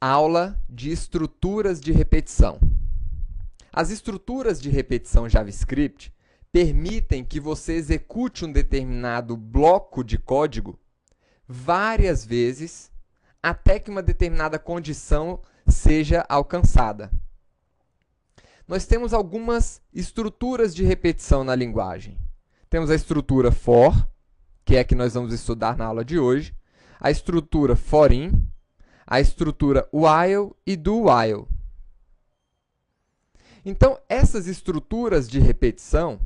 Aula de estruturas de repetição. As estruturas de repetição JavaScript permitem que você execute um determinado bloco de código várias vezes até que uma determinada condição seja alcançada. Nós temos algumas estruturas de repetição na linguagem. Temos a estrutura for, que é a que nós vamos estudar na aula de hoje, a estrutura for-in, a estrutura while e do while. Então, essas estruturas de repetição,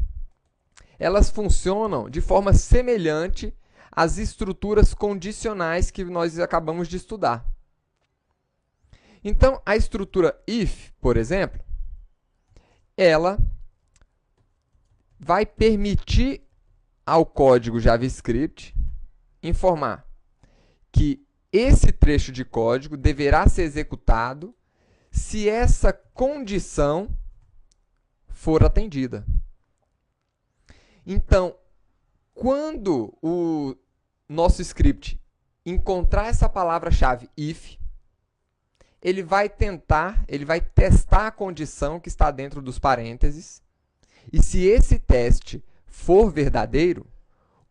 elas funcionam de forma semelhante às estruturas condicionais que nós acabamos de estudar. Então, a estrutura if, por exemplo, ela vai permitir ao código JavaScript informar que esse trecho de código deverá ser executado se essa condição for atendida. Então, quando o nosso script encontrar essa palavra-chave if, ele vai testar a condição que está dentro dos parênteses, e se esse teste for verdadeiro,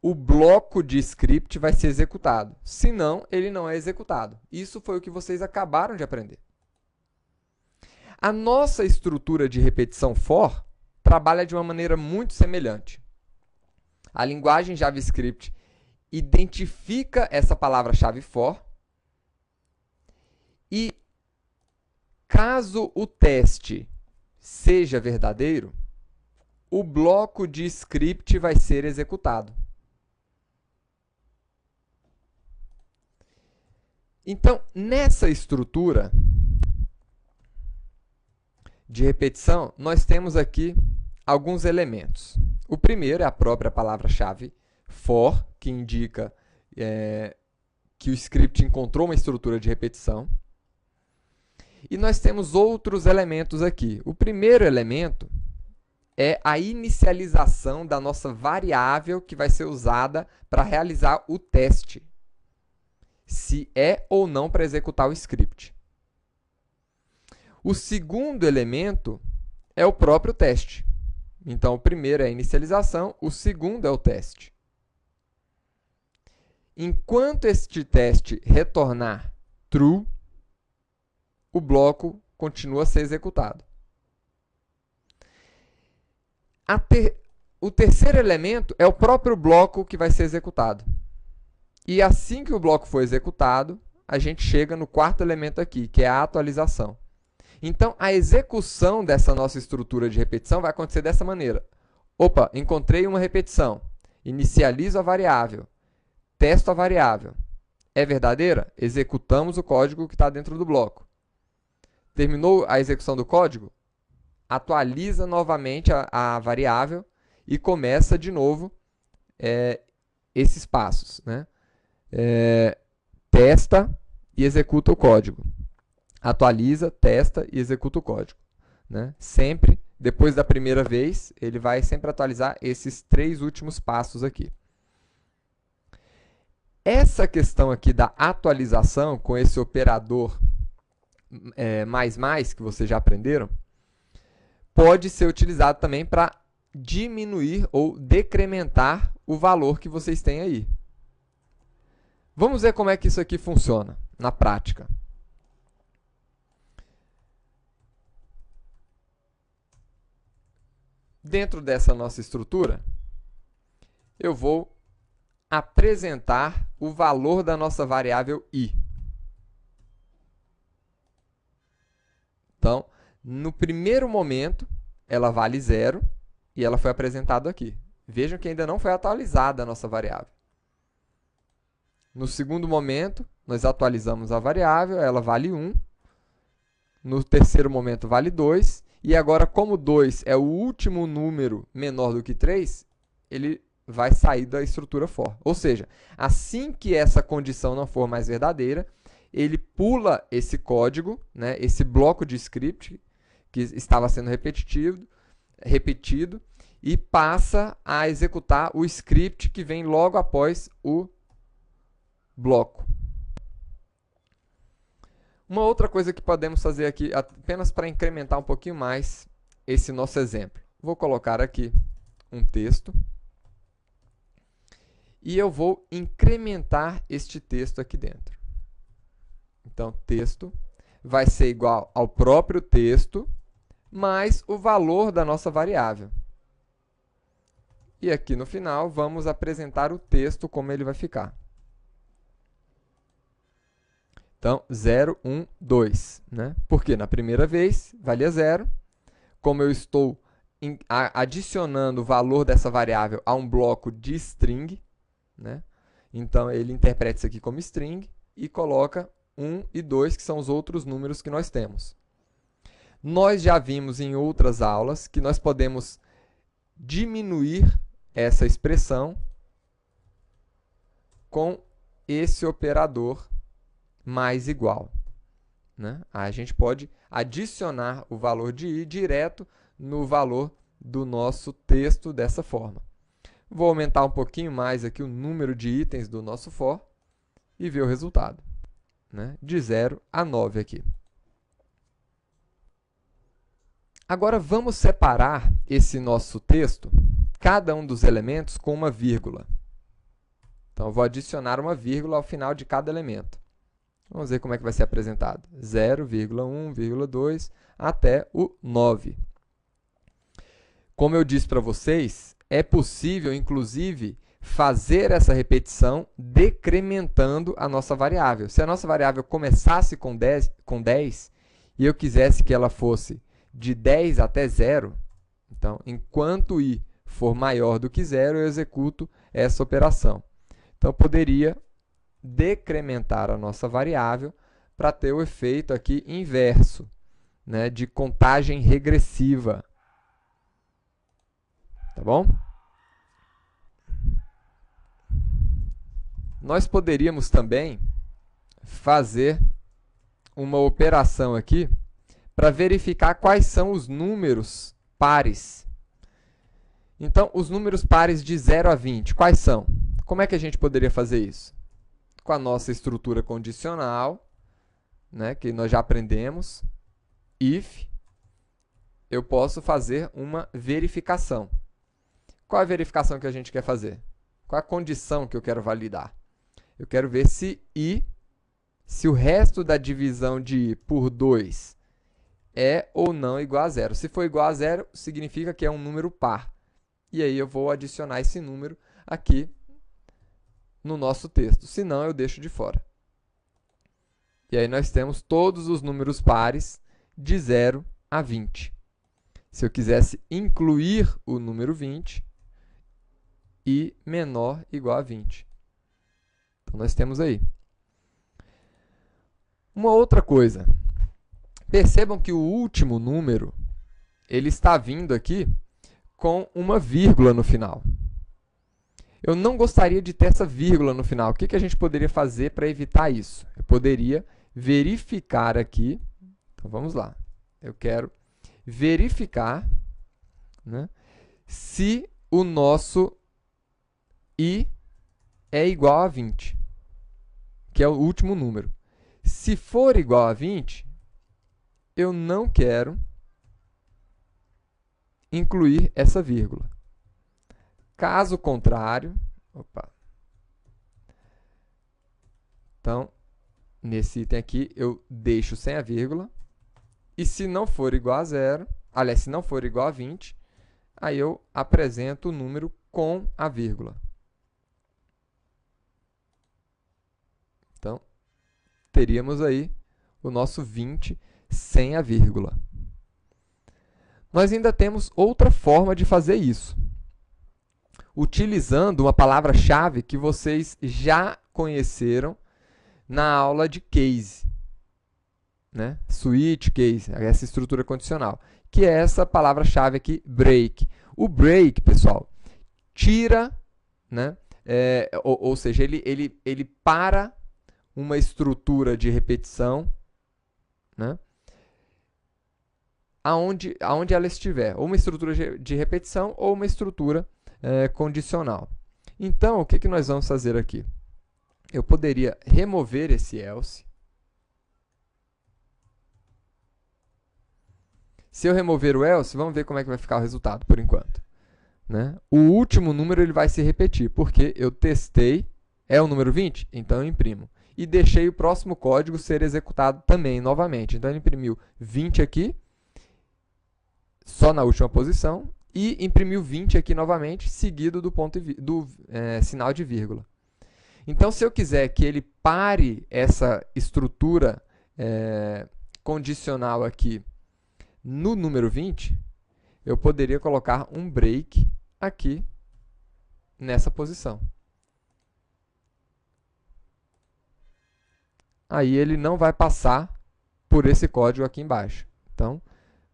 o bloco de script vai ser executado. Se não, ele não é executado. Isso foi o que vocês acabaram de aprender. A nossa estrutura de repetição for trabalha de uma maneira muito semelhante. A linguagem JavaScript identifica essa palavra-chave for e, caso o teste seja verdadeiro, o bloco de script vai ser executado. Então, nessa estrutura de repetição, nós temos aqui alguns elementos. O primeiro é a própria palavra-chave for, que indica que o script encontrou uma estrutura de repetição. E nós temos outros elementos aqui. O primeiro elemento é a inicialização da nossa variável que vai ser usada para realizar o teste, se é ou não para executar o script. O segundo elemento é o próprio teste. Então, o primeiro é a inicialização, o segundo é o teste. Enquanto este teste retornar true, o bloco continua a ser executado. O terceiro elemento é o próprio bloco que vai ser executado. E assim que o bloco for executado, a gente chega no quarto elemento aqui, que é a atualização. Então, a execução dessa nossa estrutura de repetição vai acontecer dessa maneira. Opa, encontrei uma repetição. Inicializo a variável. Testo a variável. É verdadeira? Executamos o código que está dentro do bloco. Terminou a execução do código? Atualiza novamente a variável e começa de novo esses passos, né? Testa e executa o código. Atualiza, testa e executa o código, né? Sempre, depois da primeira vez, ele vai sempre atualizar esses três últimos passos aqui. Essa questão aqui da atualização, com esse operador mais que vocês já aprenderam, pode ser utilizado também para diminuir ou decrementar o valor que vocês têm aí. Vamos ver como é que isso aqui funciona na prática. Dentro dessa nossa estrutura, eu vou apresentar o valor da nossa variável i. Então, no primeiro momento, ela vale 0 e ela foi apresentada aqui. Vejam que ainda não foi atualizada a nossa variável. No segundo momento, nós atualizamos a variável, ela vale 1. No terceiro momento, vale 2. E agora, como 2 é o último número menor do que 3, ele vai sair da estrutura for. Ou seja, assim que essa condição não for mais verdadeira, ele pula esse código, né, esse bloco de script que estava sendo repetido, e passa a executar o script que vem logo após o bloco. Uma outra coisa que podemos fazer aqui, apenas para incrementar um pouquinho mais esse nosso exemplo. Vou colocar aqui um texto e eu vou incrementar este texto aqui dentro. Então, texto vai ser igual ao próprio texto mais o valor da nossa variável. E aqui no final, vamos apresentar o texto como ele vai ficar. Então, 0, 1, 2. Né? Porque na primeira vez valia 0. Como eu estou adicionando o valor dessa variável a um bloco de string, né? Então ele interpreta isso aqui como string e coloca 1 e 2, que são os outros números que nós temos. Nós já vimos em outras aulas que nós podemos diminuir essa expressão com esse operador mais igual. Né? A gente pode adicionar o valor de i direto no valor do nosso texto dessa forma. Vou aumentar um pouquinho mais aqui o número de itens do nosso for e ver o resultado. Né? De 0 a 9 aqui. Agora vamos separar esse nosso texto, cada um dos elementos, com uma vírgula. Então, eu vou adicionar uma vírgula ao final de cada elemento. Vamos ver como é que vai ser apresentado. 0, 1, 2, até o 9. Como eu disse para vocês, é possível, inclusive, fazer essa repetição decrementando a nossa variável. Se a nossa variável começasse com 10 e eu quisesse que ela fosse de 10 até 0, então, enquanto i for maior do que 0, eu executo essa operação. Então, eu poderia decrementar a nossa variável para ter o efeito aqui inverso, né, de contagem regressiva. Tá bom? Nós poderíamos também fazer uma operação aqui para verificar quais são os números pares. Então, os números pares de 0 a 20, quais são? Como é que a gente poderia fazer isso? Com a nossa estrutura condicional, né, que nós já aprendemos, if, eu posso fazer uma verificação. Qual a verificação que a gente quer fazer? Qual a condição que eu quero validar? Eu quero ver se o resto da divisão de i por 2 é ou não igual a 0. Se for igual a 0, significa que é um número par. E aí eu vou adicionar esse número aqui no nosso texto. Se não, eu deixo de fora. E aí nós temos todos os números pares de 0 a 20. Se eu quisesse incluir o número 20, i menor igual a 20. Então, nós temos aí. Uma outra coisa. Percebam que o último número ele está vindo aqui com uma vírgula no final. Eu não gostaria de ter essa vírgula no final. O que a gente poderia fazer para evitar isso? Eu poderia verificar aqui. Então, vamos lá. Eu quero verificar, né, se o nosso i é igual a 20, que é o último número. Se for igual a 20, eu não quero incluir essa vírgula. Caso contrário, então, nesse item aqui, eu deixo sem a vírgula. E se não for igual a 0, aliás, se não for igual a 20, aí eu apresento o número com a vírgula. Então, teríamos aí o nosso 20 sem a vírgula. Nós ainda temos outra forma de fazer isso, utilizando uma palavra-chave que vocês já conheceram na aula de case, né? Switch, case, essa estrutura condicional, que é essa palavra-chave aqui, break. O break, pessoal, tira, né? Ou seja, ele para uma estrutura de repetição, né, aonde ela estiver, ou uma estrutura de repetição ou uma estrutura condicional. Então, o que nós vamos fazer aqui? Eu poderia remover esse else, Se eu remover o else, vamos ver como é que vai ficar o resultado por enquanto. Né? O último número ele vai se repetir, porque eu testei, é o número 20? Então eu imprimo. E deixei o próximo código ser executado também, novamente. Então ele imprimiu 20 aqui, só na última posição, e imprimiu 20 aqui novamente, seguido do, sinal de vírgula. Então, se eu quiser que ele pare essa estrutura condicional aqui no número 20, eu poderia colocar um break aqui nessa posição. Aí ele não vai passar por esse código aqui embaixo. Então,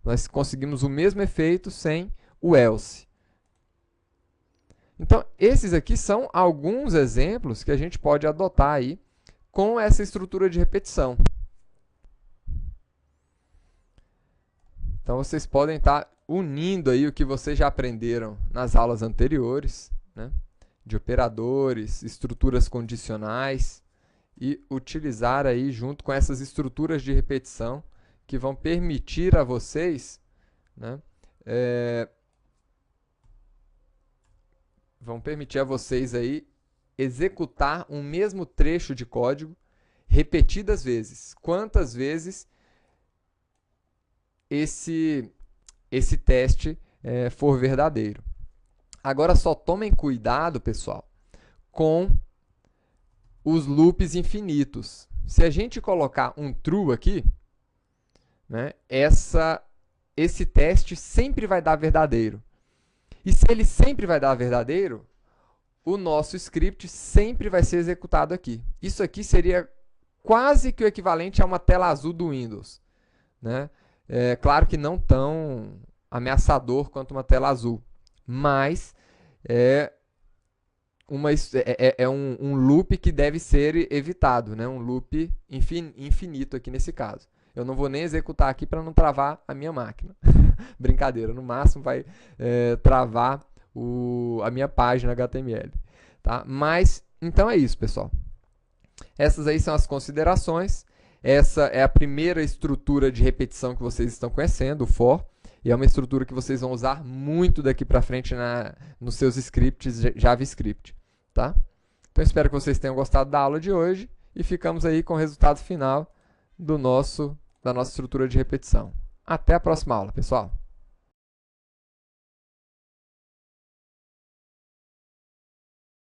nós conseguimos o mesmo efeito sem o else. Então, esses aqui são alguns exemplos que a gente pode adotar aí com essa estrutura de repetição. Então, vocês podem estar unindo aí o que vocês já aprenderam nas aulas anteriores, né, de operadores, estruturas condicionais, e utilizar aí junto com essas estruturas de repetição que vão permitir a vocês, né, aí executar um mesmo trecho de código repetidas vezes. Quantas vezes esse teste for verdadeiro. Agora só tomem cuidado, pessoal, com os loops infinitos. Se a gente colocar um true aqui, né, esse teste sempre vai dar verdadeiro. E se ele sempre vai dar verdadeiro, o nosso script sempre vai ser executado aqui. Isso aqui seria quase que o equivalente a uma tela azul do Windows. Né? Claro que não tão ameaçador quanto uma tela azul, mas é um loop que deve ser evitado, né? Um loop infinito aqui nesse caso. Eu não vou nem executar aqui para não travar a minha máquina. Brincadeira, no máximo vai travar a minha página HTML. Tá? Mas, então é isso, pessoal. Essas aí são as considerações. Essa é a primeira estrutura de repetição que vocês estão conhecendo, o for. E é uma estrutura que vocês vão usar muito daqui para frente nos seus scripts JavaScript. Tá? Então, espero que vocês tenham gostado da aula de hoje. E ficamos aí com o resultado final da nossa estrutura de repetição. Até a próxima aula, pessoal!